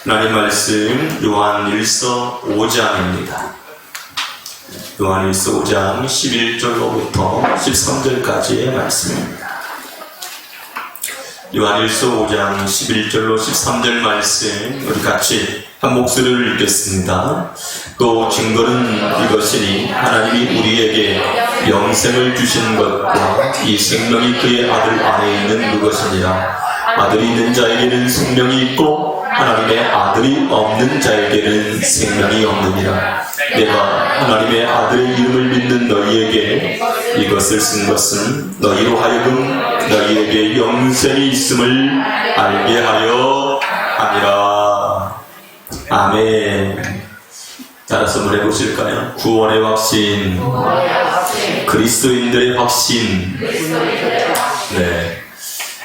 하나님 말씀 요한일서 5장입니다. 요한일서 5장 11절로부터 13절까지의 말씀입니다. 요한일서 5장 11절로 13절 말씀 우리 같이 한 목소리를 읽겠습니다. 또 증거는 이것이니 하나님이 우리에게 영생을 주신 것과 이 생명이 그의 아들 안에 있는 그것이니라. 아들이 있는 자에게는 생명이 있고 하나님의 아들이 없는 자에게는 생명이 없느니라. 내가 하나님의 아들의 이름을 믿는 너희에게 이것을 쓴 것은 너희로 하여금 너희에게 영생이 있음을 알게 하려 함이라. 아멘. 따라서 한번 해보실까요? 구원의 확신, 그리스도인들의 확신. 네.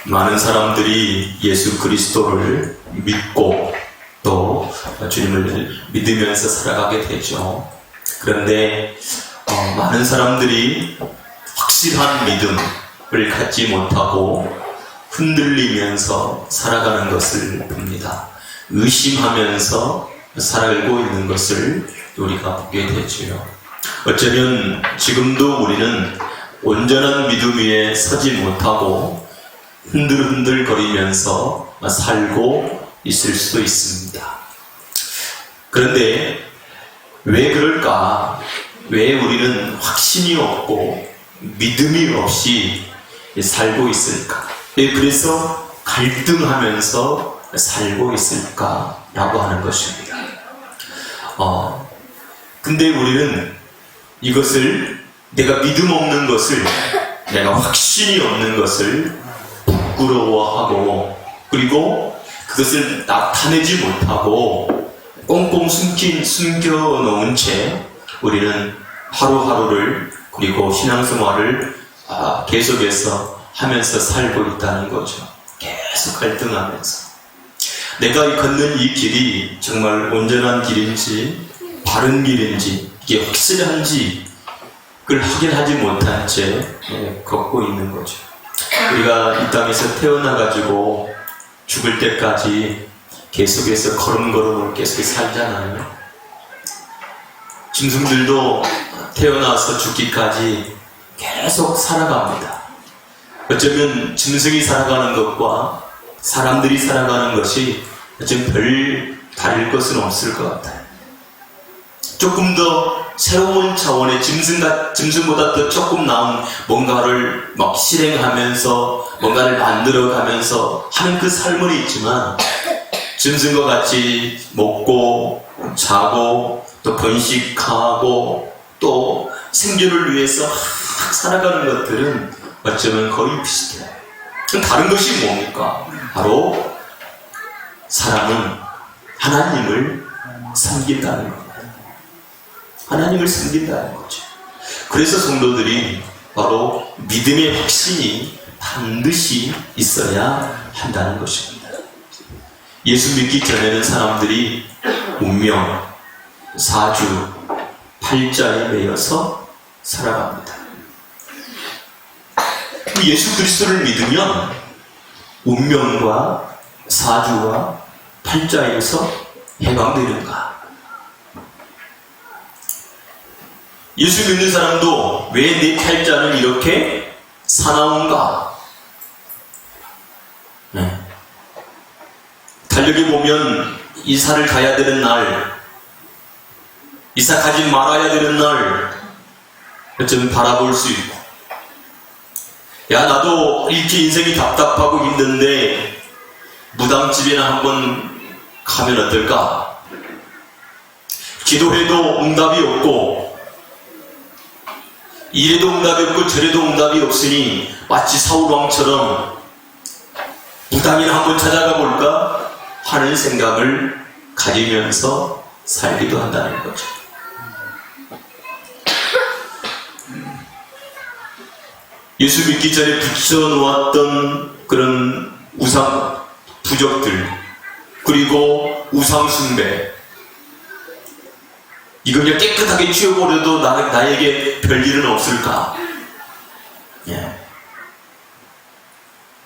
많은 사람들이 예수 그리스도를 믿고 또 주님을 믿으면서 살아가게 되죠. 그런데 많은 사람들이 확실한 믿음을 갖지 못하고 흔들리면서 살아가는 것을 봅니다. 의심하면서 살고 있는 것을 우리가 보게 되죠. 어쩌면 지금도 우리는 온전한 믿음 위에 서지 못하고 흔들흔들거리면서 살고 있을 수도 있습니다. 그런데 왜 그럴까? 왜 우리는 확신이 없고 믿음이 없이 살고 있을까? 왜 그래서 갈등하면서 살고 있을까? 라고 하는 것입니다. 근데 우리는 이것을 내가 믿음 없는 것을 내가 확신이 없는 것을 부끄러워하고 그리고 그것을 나타내지 못하고 꽁꽁 숨겨놓은 채 우리는 하루하루를 그리고 신앙생활을 계속해서 하면서 살고 있다는 거죠. 계속 갈등하면서 내가 걷는 이 길이 정말 온전한 길인지 바른 길인지 이게 확실한지 그걸 확인하지 못한 채 걷고 있는 거죠. 우리가 이 땅에서 태어나가지고 죽을 때까지 계속해서 걸음걸음을 계속 살잖아요. 짐승들도 태어나서 죽기까지 계속 살아갑니다. 어쩌면 짐승이 살아가는 것과 사람들이 살아가는 것이 어쩌면 별 다를 것은 없을 것 같아요. 조금 더 새로운 차원의 짐승보다 더 조금 나은 뭔가를 막 실행하면서 뭔가를 만들어가면서 하는 그 삶은 있지만 짐승과 같이 먹고 자고 또 번식하고 또 생존을 위해서 살아가는 것들은 어쩌면 거의 비슷해요. 다른 것이 뭡니까? 바로 사람은 하나님을 섬긴다는 겁니다. 하나님을 섬긴다는 거죠. 그래서 성도들이 바로 믿음의 확신이 반드시 있어야 한다는 것입니다. 예수 믿기 전에는 사람들이 운명, 사주, 팔자에 매여서 살아갑니다. 예수 그리스도를 믿으면 운명과 사주와 팔자에서 해방되는가? 예수 믿는 사람도 왜 내 팔자는 이렇게 사나운가? 달력에 보면 이사를 가야 되는 날, 이사 가지 말아야 되는 날, 좀 바라볼 수 있고, 야, 나도 이렇게 인생이 답답하고 힘든데, 무당집이나 한번 가면 어떨까? 기도해도 응답이 없고, 이래도 응답이 없고 저래도 응답이 없으니 마치 사울왕처럼 무당이나 한번 찾아가 볼까 하는 생각을 가지면서 살기도 한다는 거죠. 예수 믿기 전에 붙여놓았던 그런 우상 부적들 그리고 우상 숭배 이걸 그냥 깨끗하게 치워버려도 나에게 별일은 없을까? 예.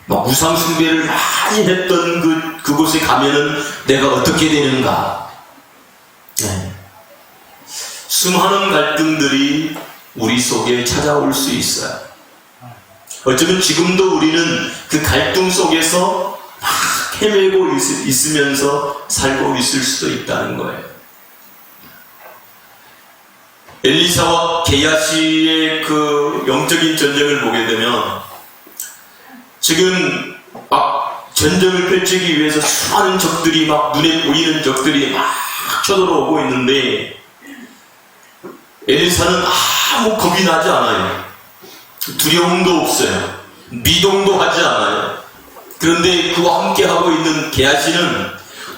막 우상숭배를 많이 했던 그곳에 가면은 내가 어떻게 되는가? 네. 수많은 갈등들이 우리 속에 찾아올 수 있어요. 어쩌면 지금도 우리는 그 갈등 속에서 막 헤매고 있으면서 살고 있을 수도 있다는 거예요. 엘리사와 게하시의 그 영적인 전쟁을 보게 되면 지금 막 전쟁을 펼치기 위해서 수많은 적들이 막 눈에 보이는 적들이 막 쳐들어오고 있는데 엘리사는 아무 겁이 나지 않아요. 두려움도 없어요. 미동도 하지 않아요. 그런데 그와 함께 하고 있는 게하시는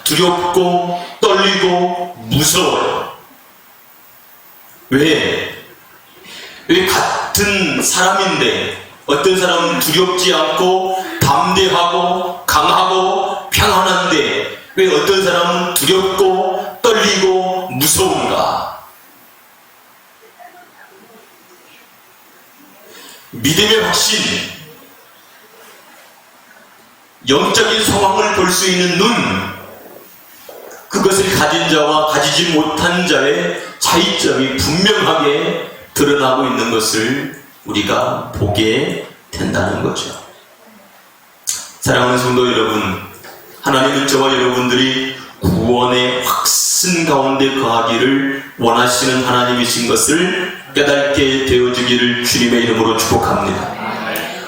두렵고 떨리고 무서워요. 왜 같은 사람인데 어떤 사람은 두렵지 않고 담대하고 강하고 평안한데 왜 어떤 사람은 두렵고 떨리고 무서운가? 믿음의 확신, 영적인 상황을 볼 수 있는 눈, 그것을 가진 자와 가지지 못한 자의 차이점이 분명하게 드러나고 있는 것을 우리가 보게 된다는 거죠. 사랑하는 성도 여러분, 하나님은 저와 여러분들이 구원의 확신 가운데 거하기를 원하시는 하나님이신 것을 깨닫게 되어주기를 주님의 이름으로 축복합니다.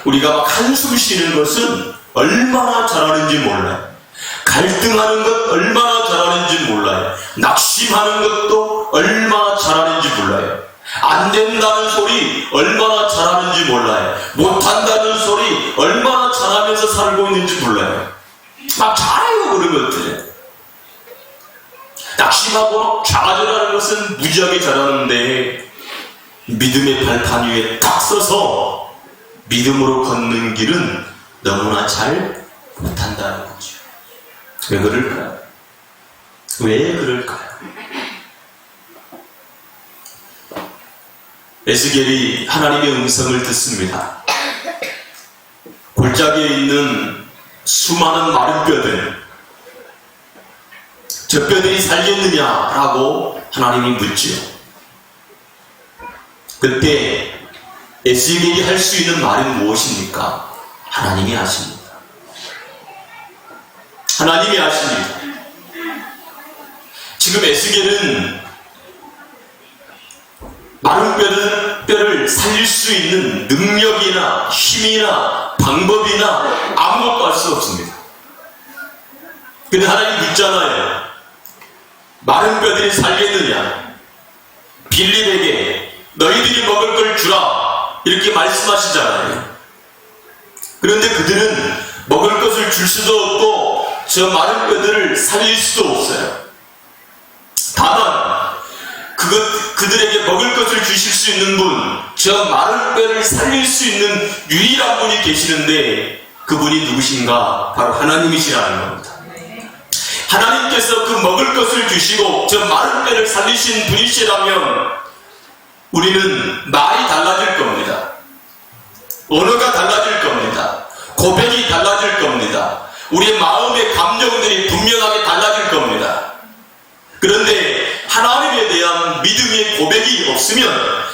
우리가 막 한숨 쉬는 것은 얼마나 잘하는지 몰라요. 갈등하는 것 얼마나 잘하는지 몰라요. 낙심하는 것도 얼마나 잘하는지 몰라요. 안 된다는 소리 얼마나 잘하는지 몰라요. 못한다는 소리 얼마나 잘하면서 살고 있는지 몰라요. 막 잘해요, 그런 것들. 낙심하고 좌절하는 것은 무지하게 잘하는데 믿음의 발판 위에 딱 서서 믿음으로 걷는 길은 너무나 잘 못한다는 거죠. 왜 그럴까요? 왜 그럴까요? 에스겔이 하나님의 음성을 듣습니다. 골짜기에 있는 수많은 마른 뼈들, 저 뼈들이 살겠느냐라고 하나님이 묻지요. 그때 에스겔이 할 수 있는 말은 무엇입니까? 하나님이 아십니다. 하나님이 아십니다. 지금 에스겔은 마른 뼈를 살릴 수 있는 능력이나 힘이나 방법이나 아무것도 할 수 없습니다. 근데 하나님이 묻잖아요. 마른 뼈들이 살겠느냐? 빌립에게 너희들이 먹을 걸 주라 이렇게 말씀하시잖아요. 그런데 그들은 먹을 것을 줄 수도 없고 저 마른 뼈들을 살릴 수도 없어요. 다만 그들에게 먹을 것을 주실 수 있는 분, 저 마른 뼈를 살릴 수 있는 유일한 분이 계시는데 그분이 누구신가? 바로 하나님이시라는 겁니다. 하나님께서 그 먹을 것을 주시고 저 마른 뼈를 살리신 분이시라면 우리는 말이 달라질 겁니다. 언어가 달라질 겁니다. 고백이 달라질 겁니다. 우리의 마음의 감정들이 분명하게 달라질 겁니다. 그런데 하나님에 대한 믿음의 고백이 없으면,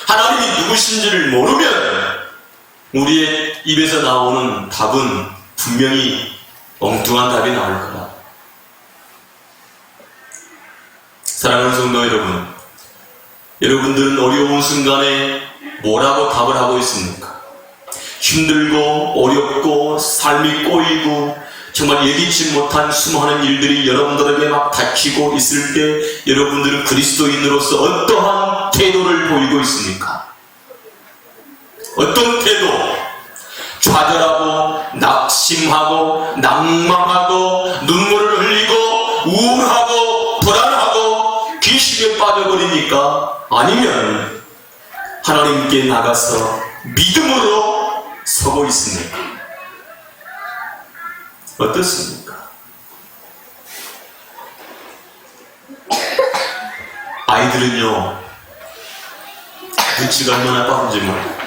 하나님이 누구신지를 모르면 우리의 입에서 나오는 답은 분명히 엉뚱한 답이 나올 거다. 사랑하는 성도 여러분, 여러분들은 어려운 순간에 뭐라고 답을 하고 있습니까? 힘들고 어렵고 삶이 꼬이고 정말 예기치 못한 수많은 일들이 여러분들에게 막 닥치고 있을 때 여러분들은 그리스도인으로서 어떠한 태도를 보이고 있습니까? 어떤 태도? 좌절하고 낙심하고 낭망하고 눈물을 흘리고 우울하고 불안하고 귀신에 빠져버리니까? 아니면 하나님께 나가서 믿음으로 서고 있습니까? 어떻습니까? 아이들은요, 눈치가 얼마나 빠른지 몰라요.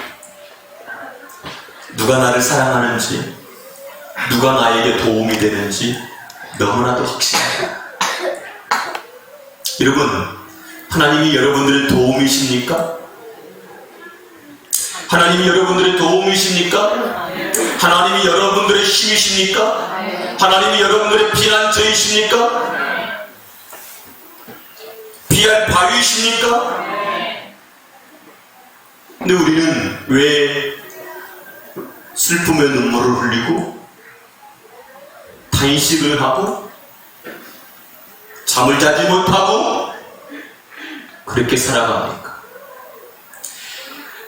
누가 나를 사랑하는지, 누가 나에게 도움이 되는지 너무나도 확신합니다. 여러분, 하나님이 여러분들의 도움이십니까? 하나님이 여러분들의 도움이십니까? 하나님이 여러분들의 힘이십니까? 하나님이 여러분들의 피난처이십니까? 피할 바위이십니까? 근데 우리는 왜 슬픔의 눈물을 흘리고 탄식을 하고 잠을 자지 못하고 그렇게 살아갑니까?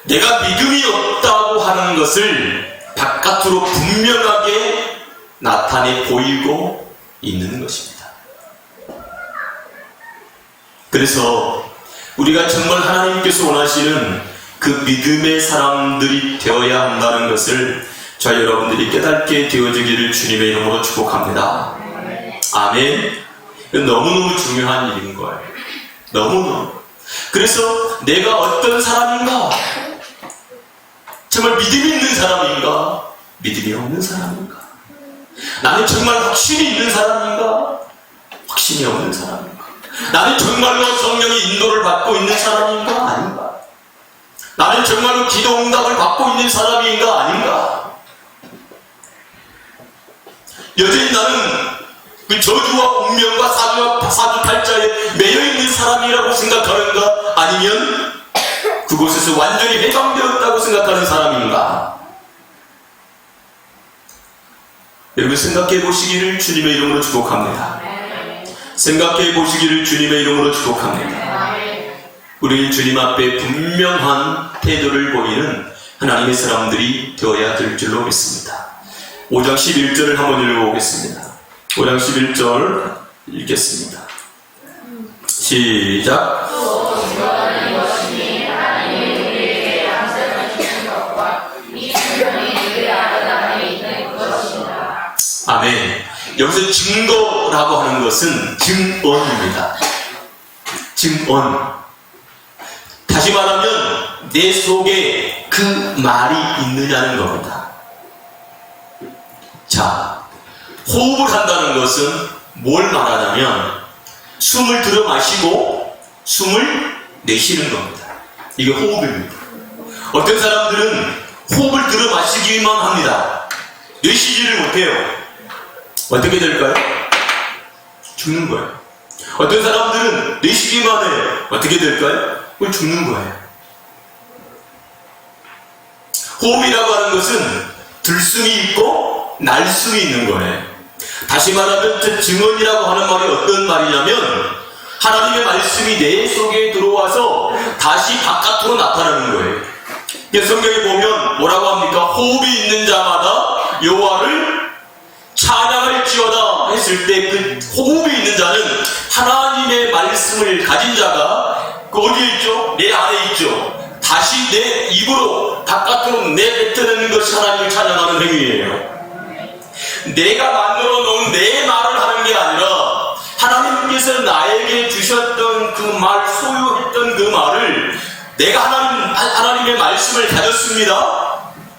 내가 믿음이 없다고 하는 것을 바깥으로 분명하게 나타내 보이고 있는 것입니다. 그래서 우리가 정말 하나님께서 원하시는 그 믿음의 사람들이 되어야 한다는 것을 저 여러분들이 깨닫게 되어지기를 주님의 이름으로 축복합니다. 아멘. 이건 너무너무 중요한 일인 거예요. 너무너무. 그래서 내가 어떤 사람인가? 정말 믿음이 있는 사람인가? 믿음이 없는 사람인가? 나는 정말 확신이 있는 사람인가? 확신이 없는 사람인가? 나는 정말로 성령의 인도를 받고 있는 사람인가? 아닌가? 나는 정말로 기도 응답을 받고 있는 사람인가? 아닌가? 여전히 나는 그 저주와 운명과 사주팔자에 매여있는 사람이라고 생각하는가? 아니면 그곳에서 완전히 해방되었다고 생각하는 사람인가? 여러분 생각해 보시기를 주님의 이름으로 축복합니다. 생각해 보시기를 주님의 이름으로 축복합니다. 우리는 주님 앞에 분명한 태도를 보이는 하나님의 사람들이 되어야 될 줄로 믿습니다. 5장 11절을 한번 읽어보겠습니다. 5장 11절 읽겠습니다. 시작. 아멘. 여기서 증거라고 하는 것은 증언입니다. 증언. 다시 말하면 내 속에 그 말이 있느냐는 겁니다. 자, 호흡을 한다는 것은 뭘 말하냐면 숨을 들어 마시고 숨을 내쉬는 겁니다. 이게 호흡입니다. 어떤 사람들은 호흡을 들어 마시기만 합니다. 내쉬지를 못해요. 어떻게 될까요? 죽는 거예요. 어떤 사람들은 내쉬기만 해요. 어떻게 될까요? 그걸 죽는 거예요. 호흡이라고 하는 것은 들숨이 있고 날숨이 있는 거예요. 다시 말하면 저 증언이라고 하는 말이 어떤 말이냐면 하나님의 말씀이 내 속에 들어와서 다시 바깥으로 나타나는 거예요. 성경에 보면 뭐라고 합니까? 호흡이 있는 자마다 여호와를 찬양할지어다 했을 때 그 호흡이 있는 자는 하나님의 말씀을 가진 자가 그 어디에 있죠? 내 안에 있죠. 다시 내 입으로 바깥으로 내뱉어내는 것이 하나님을 찬양하는 행위예요. 내가 만들어 놓은 내 말을 하는 게 아니라 하나님께서 나에게 주셨던 그 말, 소유했던 그 말을 내가 하나님의 말씀을 가졌습니다.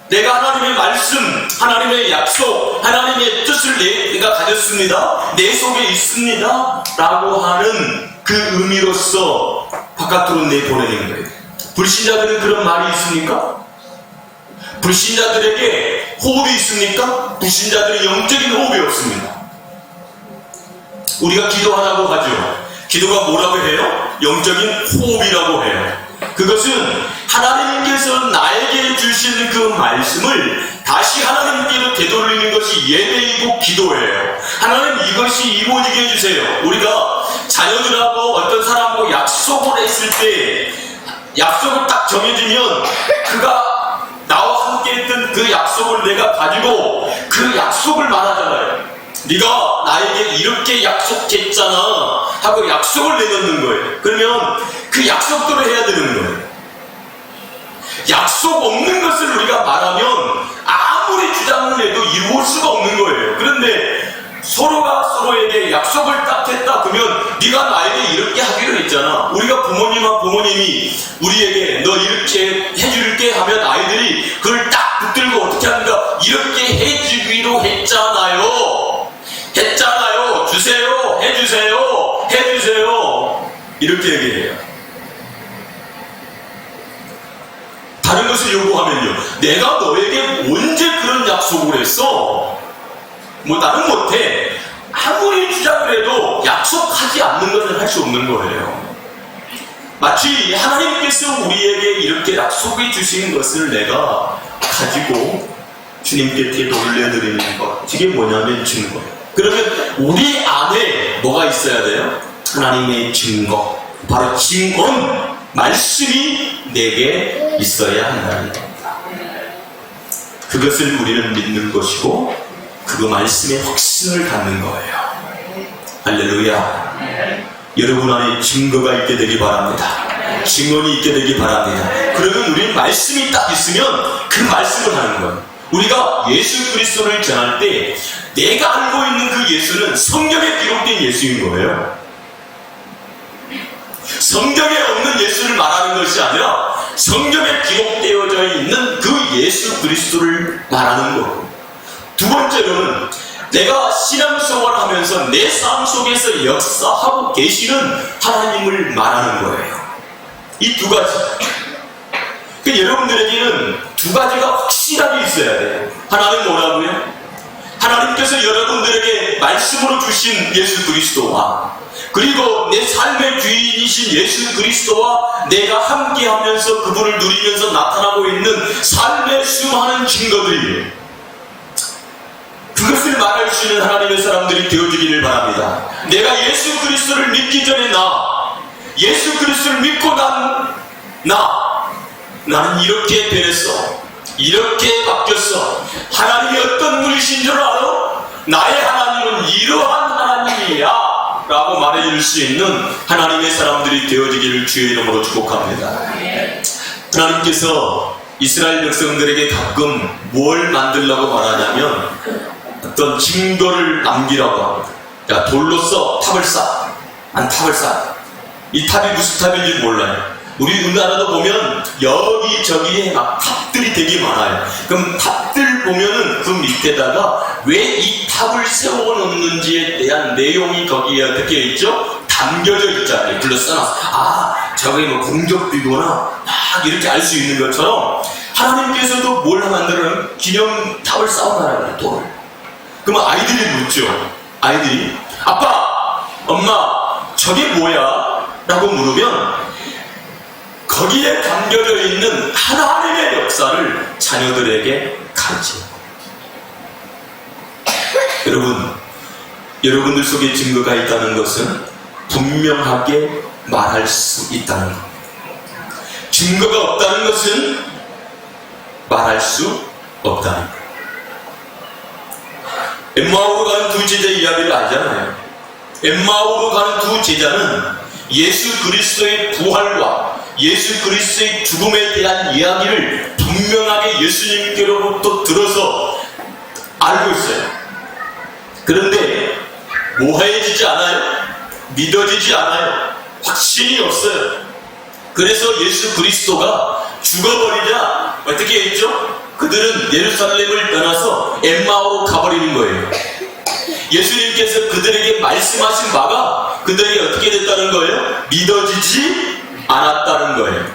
내가 하나님의 말씀, 하나님의 약속, 하나님의 뜻을 내가 가졌습니다. 내 속에 있습니다. 라고 하는 그 의미로서 바깥으로 내보내는 거예요. 불신자들은 그런 말이 있습니까? 불신자들에게 호흡이 있습니까? 불신자들은 영적인 호흡이 없습니다. 우리가 기도하라고 하죠. 기도가 뭐라고 해요? 영적인 호흡이라고 해요. 그것은 하나님께서 나에게 주신 그 말씀을 다시 하나님께로 되돌리는 것이 예배이고 기도예요. 하나님 이것이 이루어지게 해주세요. 우리가 자녀들하고 어떤 사람하고 약속을 했을 때 약속을 딱 정해주면 그가 나와 함께 했던 그 약속을 내가 가지고 그 약속을 말하잖아요. 네가 나에게 이렇게 약속했잖아 하고 약속을 내놓는 거예요. 그러면 그 약속대로 해야 되는 거예요. 약속 없는 것을 우리가 말하면 아무리 주장을 해도 이루을 수가 없는 거예요. 그런데 서로가 서로에게 약속을 딱 잘못했다 그러면 네가 나에게 이렇게 하기로 했잖아. 우리가 부모님이 우리에게 너 이렇게 해줄게 하면 아이들이 그걸 딱 붙들고 어떻게 합니까? 이렇게 해주기로 했잖아요. 주세요. 해주세요. 이렇게 얘기해요. 다른 것을 요구하면요, 내가 너에게 언제 그런 약속을 했어? 뭐 나는 못해. 아무리 주장을 해도 약속하지 않는 것은 할 수 없는 거예요. 마치 하나님께서 우리에게 이렇게 약속해 주신 것을 내가 가지고 주님께 올려드리는 것, 이게 뭐냐면 증거. 그러면 우리 안에 뭐가 있어야 돼요? 하나님의 증거, 바로 증언, 말씀이 내게 있어야 한다는 겁니다. 그것을 우리는 믿는 것이고 그 말씀에 확신을 갖는 거예요. 할렐루야. 여러분 안에 증거가 있게 되기 바랍니다. 증언이 있게 되기 바랍니다. 그러면 우리는 말씀이 딱 있으면 그 말씀을 하는 거예요. 우리가 예수 그리스도를 전할 때 내가 알고 있는 그 예수는 성경에 기록된 예수인 거예요. 성경에 없는 예수를 말하는 것이 아니라 성경에 기록되어져 있는 그 예수 그리스도를 말하는 거고, 두 번째로는 내가 신앙생활을 하면서 내 삶 속에서 역사하고 계시는 하나님을 말하는 거예요. 이 두 가지. 여러분들에게는 두 가지가 확실하게 있어야 돼요. 하나는 뭐라고요? 하나님께서 여러분들에게 말씀으로 주신 예수 그리스도와, 그리고 내 삶의 주인이신 예수 그리스도와 내가 함께하면서 그분을 누리면서 나타나고 있는 삶의 수많은 증거들이에요. 그것을 말할 수 있는 하나님의 사람들이 되어주기를 바랍니다. 내가 예수 그리스도를 믿기 전에 예수 그리스도를 믿고 나는 이렇게 변했어. 이렇게 바뀌었어. 하나님이 어떤 분이신 줄 알아? 나의 하나님은 이러한 하나님이야 라고 말해줄 수 있는 하나님의 사람들이 되어지기를 주의 이름으로 축복합니다. 하나님께서 이스라엘 백성들에게 가끔 뭘 만들라고 말하냐면 어떤 증거를 남기라고 합니다. 야, 돌로써 탑을 쌓아. 탑을 쌓아. 이 탑이 무슨 탑인지 몰라요. 우리 우리나라도 보면 여기저기에 막 탑들이 되게 많아요. 그럼 탑들 보면은 그 밑에다가 왜 이 탑을 세워 놓는지에 대한 내용이 거기에 어떻게 있죠? 담겨져 있잖아요. 불러 써놨어. 저게 뭐 공적비구나 막 이렇게 알 수 있는 것처럼 하나님께서도 뭘 만들어요? 기념 탑을 쌓아놔라. 돌. 그러면 아이들이 묻죠. 아이들이 아빠, 엄마, 저게 뭐야? 라고 물으면 거기에 담겨져 있는 하나님의 역사를 자녀들에게 가르치는 거예요. 여러분들 속에 증거가 있다는 것은 분명하게 말할 수 있다는 겁니다. 증거가 없다는 것은 말할 수 없다는 거예요. 엠마오로 가는 두 제자 이야기를 알잖아요. 엠마오로 가는 두 제자는 예수 그리스도의 부활과 예수 그리스도의 죽음에 대한 이야기를 분명하게 예수님께로부터 들어서 알고 있어요. 그런데 모해지지 않아요. 믿어지지 않아요. 확신이 없어요. 그래서 예수 그리스도가 죽어버리자 어떻게 했죠? 그들은 예루살렘을 떠나서 엠마오로 가버리는 거예요. 예수님께서 그들에게 말씀하신 바가 그들에게 어떻게 됐다는 거예요? 믿어지지 않았다는 거예요.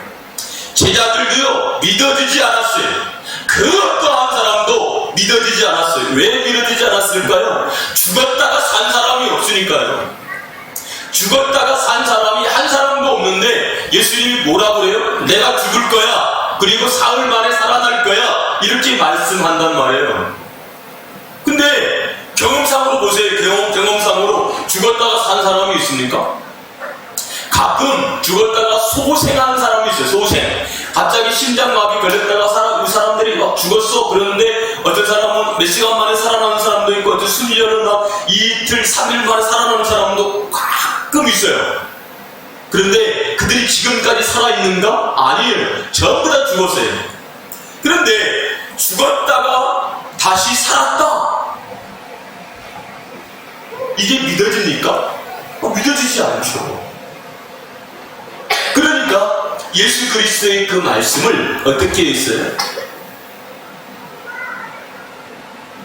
제자들도요, 믿어지지 않았어요. 그 어떠한 사람도 믿어지지 않았어요. 왜 믿어지지 않았을까요? 죽었다가 산 사람이 없으니까요. 죽었다가 산 사람이 한 사람도 없는데 예수님이 뭐라고 그래요? 내가 죽을 거야. 그리고 사흘 만에 살아날 거야. 이렇게 말씀한단 말이에요. 근데 경험상으로 보세요. 경험상으로 죽었다가 산 사람이 있습니까? 가끔 죽었다가 소생한 사람이 있어요. 소생. 갑자기 심장마비 걸렸다가 그 사람들이 막 죽었어. 그런데 어떤 사람은 몇 시간 만에 살아나는 사람도 있고, 어떤 수년을 막 이틀, 3일 만에 살아나는 사람도 가끔 있어요. 그런데 그들이 지금까지 살아있는가? 아니에요. 전부 다 죽었어요. 그런데 죽었다가 다시 살았다. 이게 믿어집니까? 믿어지지 않죠. 그러니까 예수 그리스도의 그 말씀을 어떻게 했어요?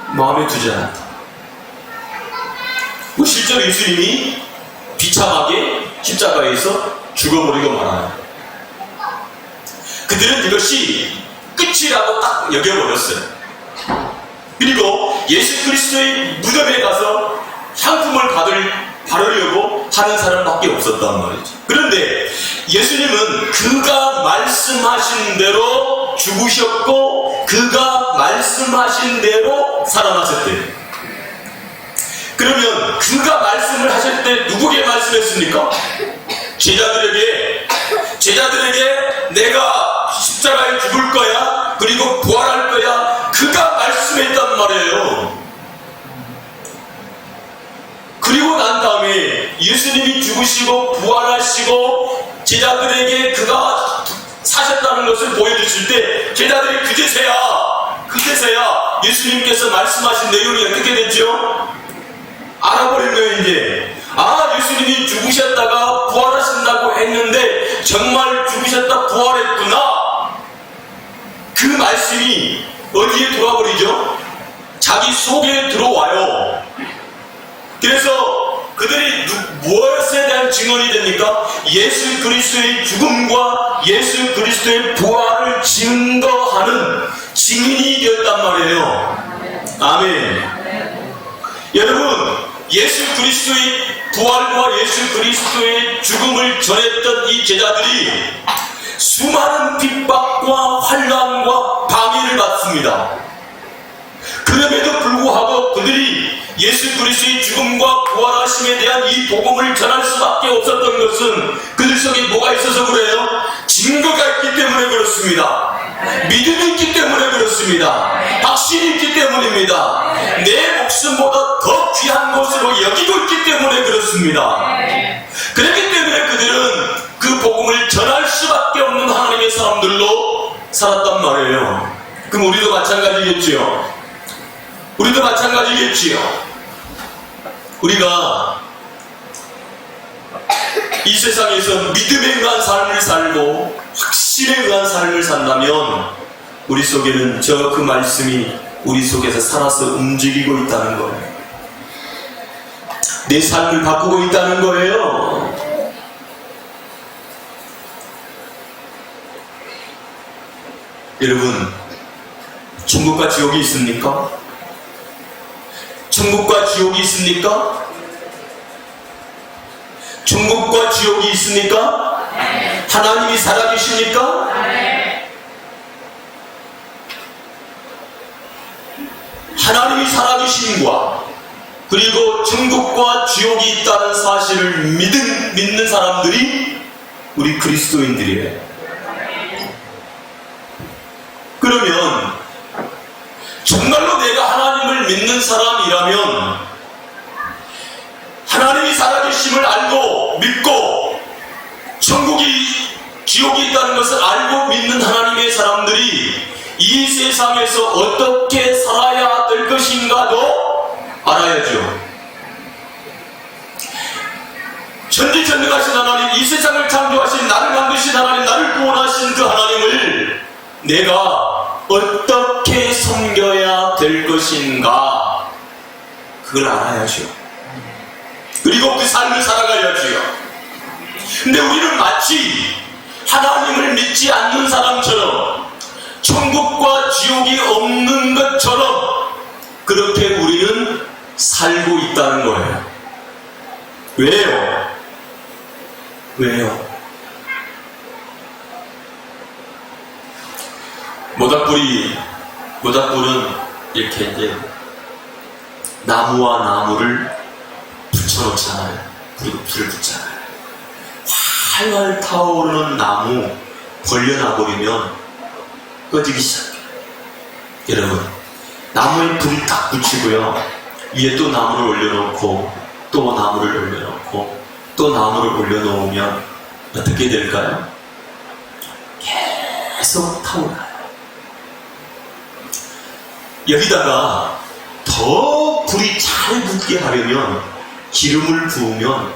마음에 두지 않았다. 실제로 예수님이 비참하게 십자가에서 죽어버리고 말아요. 그들은 이것이 끝이라고 딱 여겨버렸어요. 그리고 예수 그리스도의 무덤에 가서 상품을 바르려고 하는 사람밖에 없었단 말이죠. 그런데 예수님은 그가 말씀하신 대로 죽으셨고 그가 말씀하신 대로 살아나셨대요. 그러면 그가 말씀을 하실 때 누구에게 말씀했습니까? 제자들에게 내가 십자가에 죽을 거야, 그리고 부활할 거야, 그가 말씀했단 말이에요. 그리고 난 다음에 예수님이 죽으시고 부활하시고 제자들에게 그가 사셨다는 것을 보여주실 때 제자들이 그제서야 예수님께서 말씀하신 내용이 어떻게 됐죠? 알아버린 거예요. 이제 예수님이 죽으셨다가 부활하신다고 했는데 정말 죽으셨다 부활했구나. 그 말씀이 어디에 들어와버리죠? 자기 속에 들어와요. 그래서 그들이 무엇에 대한 증언이 됩니까? 예수 그리스도의 죽음과 예수 그리스도의 부활을 증거하는 증인이 되었단 말이에요. 아멘. 여러분, 예수 그리스도의 부활과 예수 그리스도의 죽음을 전했던 이 제자들이 수많은 핍박과 환난과 방해를 받습니다. 그럼에도 불구하고 그들이 예수 그리스도의 죽음과 부활하심에 대한 이 복음을 전할 수밖에 없었던 것은 그들 속에 뭐가 있어서 그래요? 증거가 있기 때문에 그렇습니다. 믿음이 있기 때문에 그렇습니다. 확신이 있기 때문입니다. 내 목숨보다 더 귀한 것으로 여기고 있기 때문에 그렇습니다. 그렇기 때문에 그들은 그 복음을 전할 수밖에 없는 하나님의 사람들로 살았단 말이에요. 그럼 우리도 마찬가지겠지요. 우리가 이 세상에서 믿음에 의한 삶을 살고 확신에 의한 삶을 산다면 우리 속에는 그 말씀이 우리 속에서 살아서 움직이고 있다는 거예요. 내 삶을 바꾸고 있다는 거예요. 여러분, 천국과 지옥이 있습니까? 천국과 지옥이 있습니까? 천국과 지옥이 있습니까? 하나님이 살아계십니까? 하나님이 살아계심과 그리고 천국과 지옥이 있다는 사실을 믿는 사람들이 우리 그리스도인들이에요. 그러면 정말로 내가 하나님을 믿는 사람이라면 하나님이 살아계심을 알고 믿고 천국이 지옥이 있다는 것을 알고 믿는 하나님의 사람들이 이 세상에서 어떻게 살아야 될 것인가도 알아야죠. 전지전능하신 하나님, 이 세상을 창조하신 나를 만드신 하나님, 나를 구원하신 그 하나님을 내가 어떻게 섬겨야 될 것인가, 그걸 알아야죠. 그리고 그 삶을 살아가야지요. 근데 우리는 마치 하나님을 믿지 않는 사람처럼 천국과 지옥이 없는 것처럼 그렇게 우리는 살고 있다는 거예요. 왜요? 모닥불은 이렇게 이제 나무와 나무를 붙여놓잖아요. 그리고 불을 붙잖아요. 활활 타오르는 나무 벌려놔버리면 꺼지기 시작해요. 여러분, 나무에 불이 딱 붙이고요, 위에 또 나무를 올려놓고 또 나무를 올려놓고 또 나무를 올려놓으면 어떻게 될까요? 계속 타오르나요. 여기다가 더 불이 잘 붙게 하려면 기름을 부으면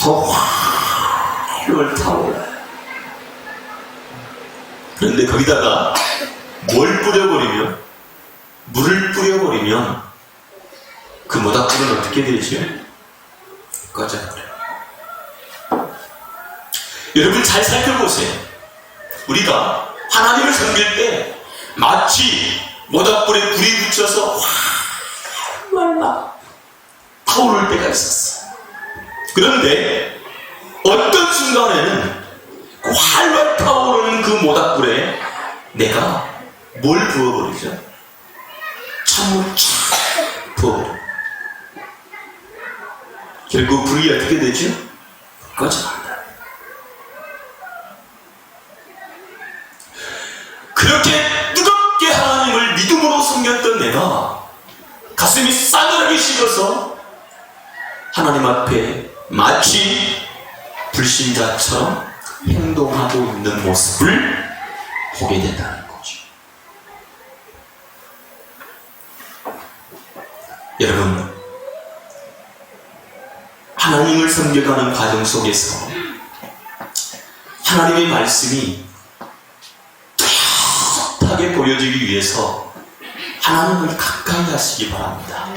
더 활활 타올라요. 그런데 거기다가 뭘 뿌려버리면, 물을 뿌려버리면 그 모닥불은 어떻게 되죠? 꺼져버려요. 여러분 잘 살펴보세요. 우리가 하나님을 섬길 때 마치 모닥불에 불이 붙여서 활활 타오를 때가 있었어요. 그런데 어떤 순간에는 그 활활 타오르는 그 모닥불에 내가 뭘 부어버리죠? 찬물 쫙 부어버려. 결국 불이 어떻게 되죠? 꺼져간다. 그렇게 뜨겁게 하나님을 믿음으로 섬겼던 내가 가슴이 싸늘하게 식어서 하나님 앞에 마치 불신자처럼 행동하고 있는 모습을 보게 된다는 거죠. 여러분, 하나님을 섬겨가는 과정 속에서 하나님의 말씀이 뚜렷하게 보여지기 위해서 하나님을 가까이 하시기 바랍니다.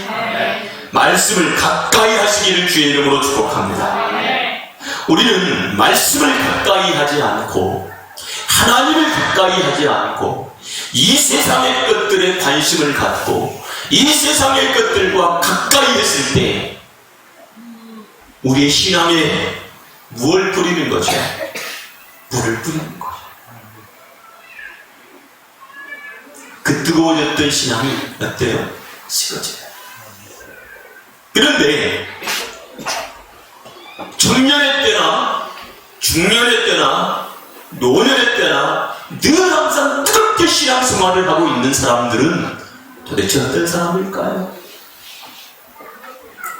말씀을 가까이 하시기를 주의 이름으로 축복합니다. 우리는 말씀을 가까이 하지 않고 하나님을 가까이 하지 않고 이 세상의 것들에 관심을 갖고 이 세상의 것들과 가까이 했을 때 우리의 신앙에 무엇을 뿌리는 거죠? 물을 뿌리는 거죠. 그 뜨거워졌던 신앙이 어때요? 식어져요. 그런데 청년의 때나 중년의 때나 노년의 때나 늘 항상 뜨겁게 신앙생활을 하고 있는 사람들은 도대체 어떤 사람일까요?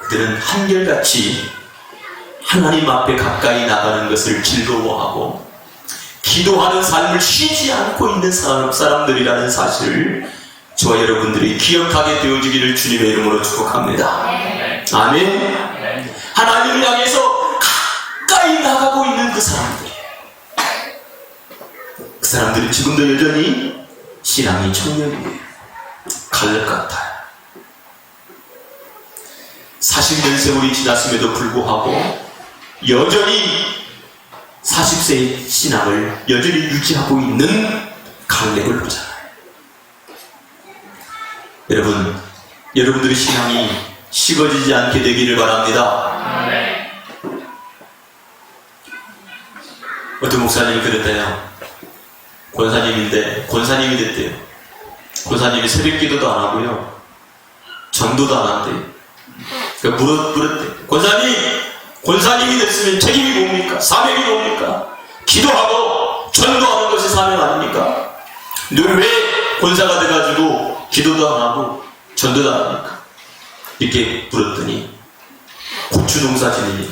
그들은 한결같이 하나님 앞에 가까이 나가는 것을 즐거워하고 기도하는 삶을 쉬지 않고 있는 사람들이라는 사실을 저와 여러분들이 기억하게 되어지기를 주님의 이름으로 축복합니다. 아멘. 하나님을 향해서 가까이 나가고 있는 그 사람들은 지금도 여전히 신앙이 청년이에요. 갈렙 같아요. 40년 세월이 지났음에도 불구하고 여전히 40세의 신앙을 여전히 유지하고 있는 갈렙을 보잖아요. 여러분, 여러분들의 신앙이 식어지지 않게 되기를 바랍니다. 어떤 목사님이 그랬대요. 권사님이 됐대요. 권사님이 새벽 기도도 안 하고요, 전도도 안 한대요. 그러니까 물었대. 권사님이 됐으면 책임이 뭡니까? 사명이 뭡니까? 기도하고 전도하는 것이 사명 아닙니까? 늘 왜 권사가 돼가지고 기도도 안 하고 전도도 안 합니까? 이렇게 물었더니 고추 농사 지니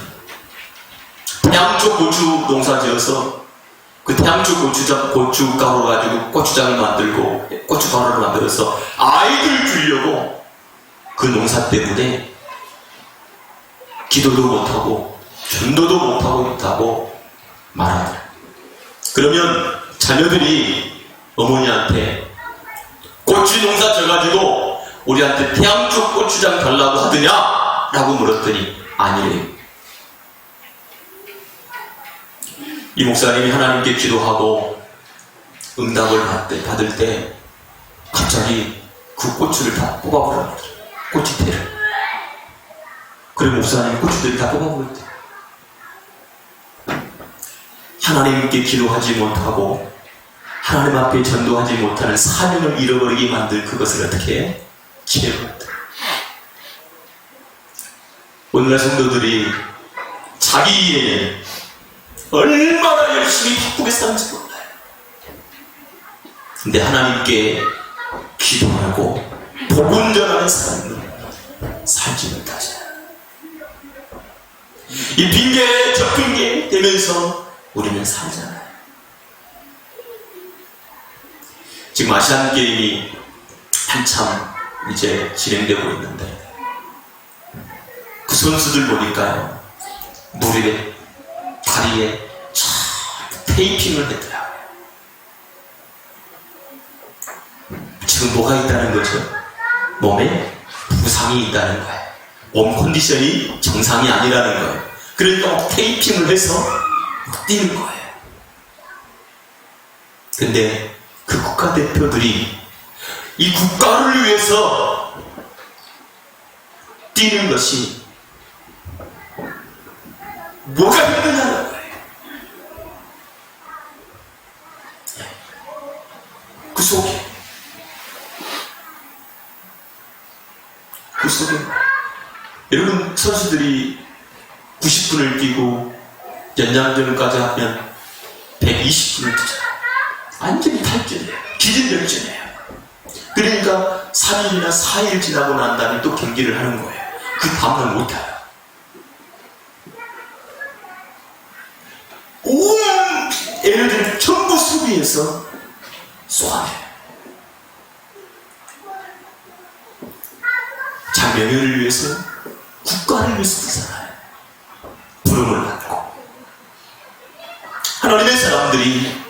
태양초 고추 농사 지어서 그 태양초 고춧가루 가지고 고추장을 만들고 고춧가루를 만들어서 아이들 주려고 그 농사 때문에 기도도 못하고 전도도 못하고 있다고 말하더라. 그러면 자녀들이 어머니한테 고추 농사 져가지고 우리한테 태양초 고추장 달라고 하더냐? 라고 물었더니 아니래요. 이 목사님이 하나님께 기도하고 응답을 받을 때 갑자기 그 고추를 다 뽑아버렸어요. 고추대를. 그리고 목사님이 고추대를 다 뽑아버렸대요. 하나님께 기도하지 못하고 하나님 앞에 전도하지 못하는 사명을 잃어버리게 만들 그것을 어떻게 해? 지내버렸다. 오늘날 성도들이 자기 일에는 얼마나 열심히 바쁘게 사는지 몰라요. 근데 하나님께 기도하고 복음 전하는 사람은 살지 못하잖아요. 이 핑계 저 핑계 되면서 우리는 살잖아요. 지금 아시안 게임이 한참 이제 진행되고 있는데 그 선수들 보니까요, 무릎에, 다리에 테이핑을 했더라고요. 지금 뭐가 있다는 거죠? 몸에 부상이 있다는 거예요. 몸 컨디션이 정상이 아니라는 거예요. 그러니까 테이핑을 해서 뛰는 거예요. 근데 그 국가대표들이 이 국가를 위해서 뛰는 것이 뭐가 힘드냐는 거예요. 그 속에 여러분, 선수들이 90분을 뛰고 연장전까지 하면 120분을 뛰잖아요. 완전히 탈진해요. 기진맥진해요. 그러니까 3일이나 4일 지나고 난 다음에 또 경기를 하는 거예요. 그 다음날 못해요. 온 애들 전부 수비해서 쏘아내요. 자, 명예를 위해서, 국가를 위해서 살아요. 부름을 받고 하나님의 사람들이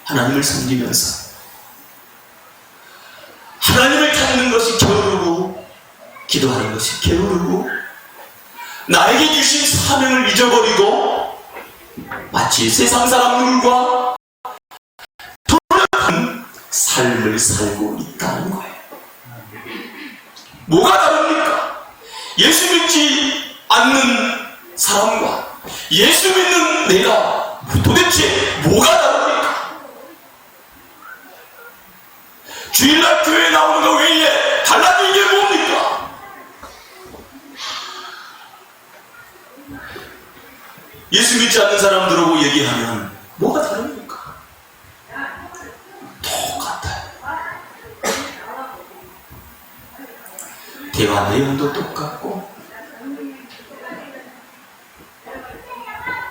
하나님을 섬기면서 하나님을 찾는 것이 게으르고 기도하는 것이 게으르고 나에게 주신 사명을 잊어버리고 마치 세상 사람들과 동일한 삶을 살고 있다는 거예요. 뭐가 다릅니까? 예수 믿지 않는 사람과 예수 믿는 내가 도대체 뭐가 다릅니까? 주일날 교회에 나오는 거 외에 달라진 게 뭡니까? 예수 믿지 않는 사람들하고 얘기하면 뭐가 다릅니까? 똑같아요. 대화 내용도 똑같고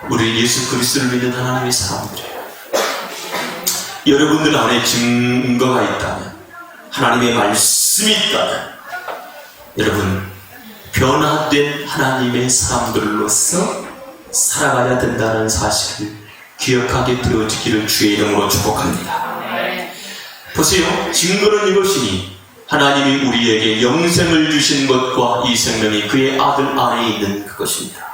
우리 예수 그리스도를 믿는 하나님의 사람들이에요. 여러분들 안에 증거가 있다면, 하나님의 말씀이 있다면, 여러분 변화된 하나님의 사람들로서 살아가야 된다는 사실을 기억하게 되어지기를 주의 이름으로 축복합니다. 보세요. 증거는 이것이니 하나님이 우리에게 영생을 주신 것과 이 생명이 그의 아들 안에 있는 그것입니다.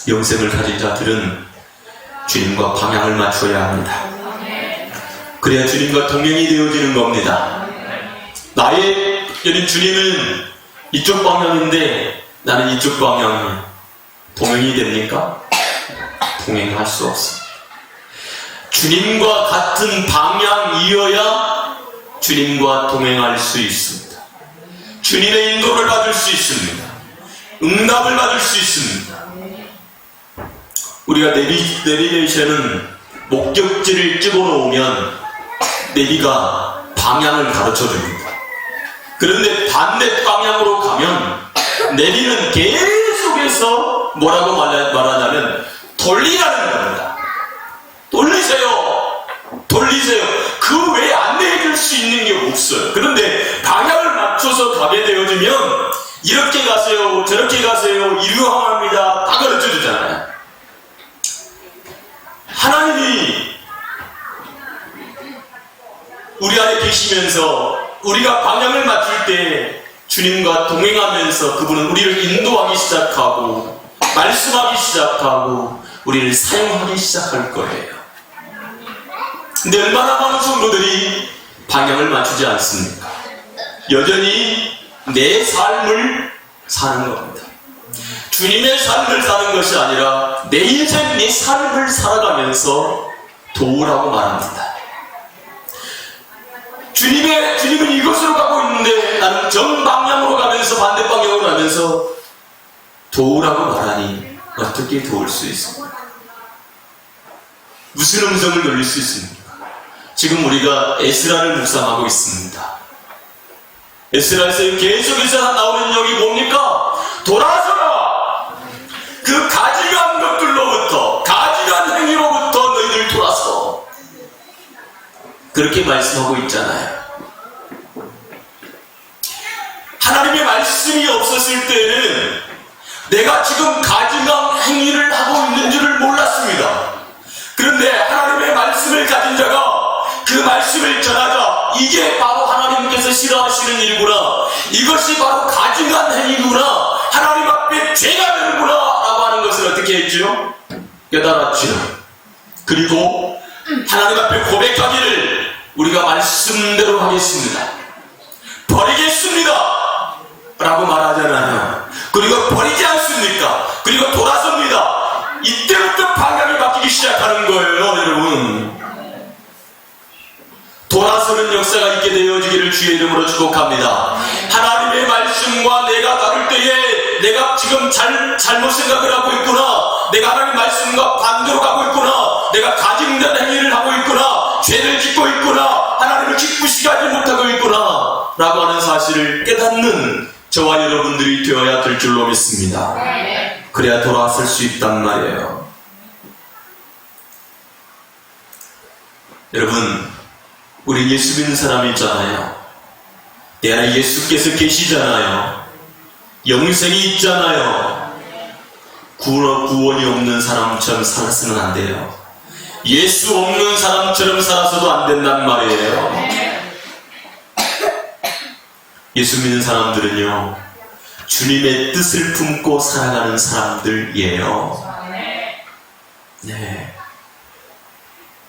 영생을 가진 자들은 주님과 방향을 맞춰야 합니다. 그래야 주님과 동행이 되어지는 겁니다. 나의 여기 주님은 이쪽 방향인데 나는 이쪽 방향이 동행이 됩니까? 동행할 수 없습니다. 주님과 같은 방향이어야 주님과 동행할 수 있습니다. 주님의 인도를 받을 수 있습니다. 응답을 받을 수 있습니다. 우리가 내비게이션은 목적지를 집어넣으면 내비가 방향을 가르쳐 줍니다. 그런데 반대 방향으로 가면 내비는 계속해서 뭐라고 말하냐면 돌리라는 겁니다. 돌리세요. 그 외에 안내해 줄 수 있는 게 없어요. 그런데 방향을 맞춰서 가게 되어지면 이렇게 가세요, 저렇게 가세요, 이루합니다. 다 가르쳐 주잖아요. 하나님이 우리 안에 계시면서 우리가 방향을 맞출 때 주님과 동행하면서 그분은 우리를 인도하기 시작하고 말씀하기 시작하고 우리를 사용하기 시작할 거예요. 근데 얼마나 많은 성도들이 방향을 맞추지 않습니까? 여전히 내 삶을 사는 겁니다. 주님의 삶을 사는 것이 아니라 내 인생, 내 삶을 살아가면서 도우라고 말합니다. 주님은 이것으로 가고 있는데 나는 정방향으로 가면서 반대 방향으로 가면서 도우라고 말하니 어떻게 도울 수 있습니까? 무슨 음성을 돌릴 수 있습니까? 지금 우리가 에스라를 묵상하고 있습니다. 에스라에서 계속해서 나오는 영이 뭡니까? 돌아서라! 그 가증한 것들로부터, 가증한 행위로부터 너희들 돌아서. 그렇게 말씀하고 있잖아요. 하나님의 말씀이 없었을 때는 내가 이게 바로 하나님께서 싫어하시는 일이구나. 이것이 바로 가증한 행위구나. 하나님 앞에 죄가 되는구나 라고 하는 것을 어떻게 했죠? 깨달았죠. 그리고 하나님 앞에 고백하기를 우리가 말씀대로 하겠습니다. 버리겠습니다 라고 말하잖아요. 그리고 버리지 않습니까? 그리고 돌아섭니다. 이때부터 방향이 바뀌기 시작하는 거예요, 여러분. 돌아서는 역사가 있게 되어지기를 주의 이름으로 축복합니다. 하나님의 말씀과 내가 다를 때에 내가 지금 잘못 생각을 하고 있구나, 내가 하나님의 말씀과 반대로 가고 있구나, 내가 가증된 행위를 하고 있구나, 죄를 짓고 있구나, 하나님을 기쁘시게 하지 못하고 있구나 라고 하는 사실을 깨닫는 저와 여러분들이 되어야 될 줄로 믿습니다. 그래야 돌아설 수 있단 말이에요. 여러분, 우리 예수 믿는 사람이 있잖아요. 내 안에 예수께서 계시잖아요. 영생이 있잖아요. 구원이 없는 사람처럼 살아서는 안 돼요. 예수 없는 사람처럼 살아서도 안 된단 말이에요. 예수 믿는 사람들은요, 주님의 뜻을 품고 살아가는 사람들이에요. 네,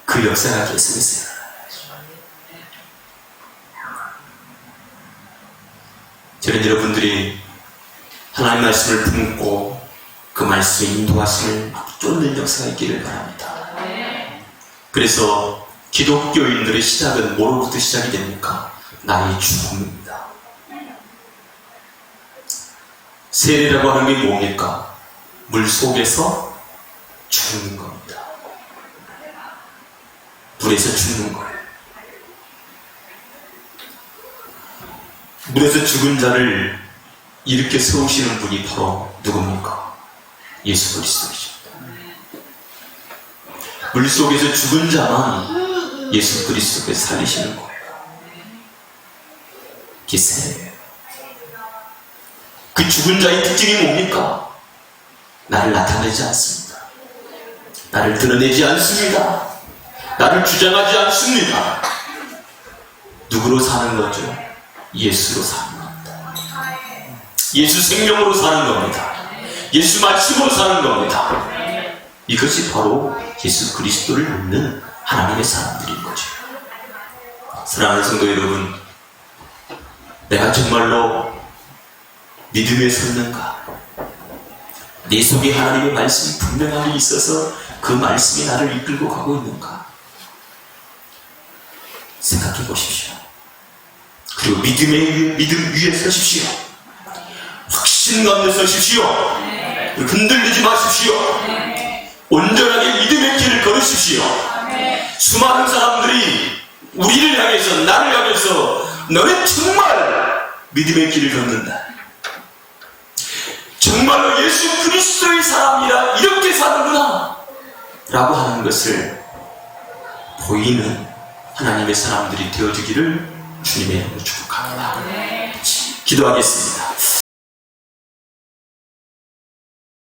그 역사가 계속해서 저는 여러분들이 하나님 말씀을 품고 그 말씀의 인도하심을 쫓는 역사가 있기를 바랍니다. 그래서 기독교인들의 시작은 뭐로부터 시작이 됩니까? 나의 죽음입니다. 세례라고 하는 게 뭡니까? 물 속에서 죽는 겁니다. 물에서 죽는 거예요. 물에서 죽은 자를 일으켜 세우시는 분이 바로 누굽니까? 예수 그리스도이십니다. 물 속에서 죽은 자만 예수 그리스도께서 살리시는 거예요. 그게 세례예요. 그 죽은 자의 특징이 뭡니까? 나를 나타내지 않습니다. 나를 드러내지 않습니다. 나를 주장하지 않습니다. 누구로 사는 거죠? 예수로 사는 겁니다. 예수 생명으로 사는 겁니다. 예수 말씀으로 사는 겁니다. 이것이 바로 예수 그리스도를 믿는 하나님의 사람들인 거죠. 사랑하는 성도 여러분, 내가 정말로 믿음에 섰는가? 내 속에 하나님의 말씀이 분명하게 있어서 그 말씀이 나를 이끌고 가고 있는가? 생각해 보십시오. 그리고 믿음 위에 서십시오. 확신 가운데 서십시오. 흔들리지 마십시오. 온전하게 믿음의 길을 걸으십시오. 수많은 사람들이 우리를 향해서, 나를 향해서 너는 정말 믿음의 길을 걷는다, 정말로 예수 그리스도의 사람이라 이렇게 사는구나 라고 하는 것을 보이는 하나님의 사람들이 되어주기를 주님의 이름으로 축복합니다. 기도하겠습니다.